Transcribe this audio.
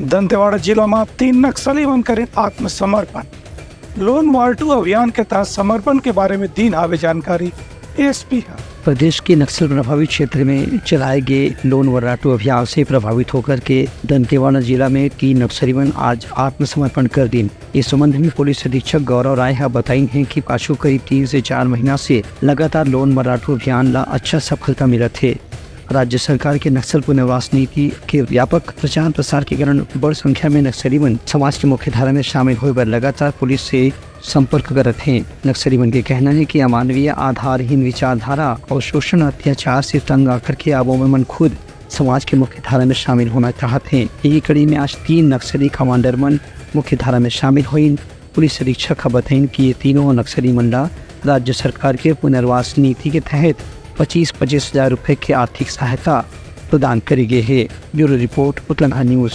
दंतेवाड़ा जिला में 3 नक्सली बनकर आत्मसमर्पण। लोन वार 2 अभियान के तहत समर्पण के बारे में दी आवे जानकारी। एसपी प्रदेश के नक्सल प्रभावित क्षेत्र में चलाए गए लोन वर्राटू अभियान से प्रभावित होकर के दंतेवाड़ा जिला में 3 नक्सलीवन आज आत्मसमर्पण कर दी। इस संबंध में पुलिस अधीक्षक गौरव राय बताई है कि पाछू करीब 3 से 4 महीना से लगातार लोन वर्राटू अभियान ला अच्छा सफलता मिला थे। राज्य सरकार के नक्सल पुनर्वास नीति के व्यापक प्रचार प्रसार के कारण बड़ी संख्या में नक्सलीवन समाज की मुख्य धारा में शामिल होए पर लगातार पुलिस से संपर्क करत हैं। नक्सलीवन के कहना है कि अमानवीय आधारहीन विचारधारा और शोषण अत्याचार से तंग आकर के आबों में मन खुद समाज के मुख्य धारा में शामिल होना चाहते हैं। यही कड़ी में आज 3 नक्सली कमांडर मन मुख्य धारा में शामिल हुई। पुलिस अधीक्षक बताइन कि ये तीनों नक्सली मंडा राज्य सरकार के पुनर्वास नीति के तहत 25,000 रुपए की आर्थिक सहायता प्रदान करी गई है। Bureau report Uttarakhand news.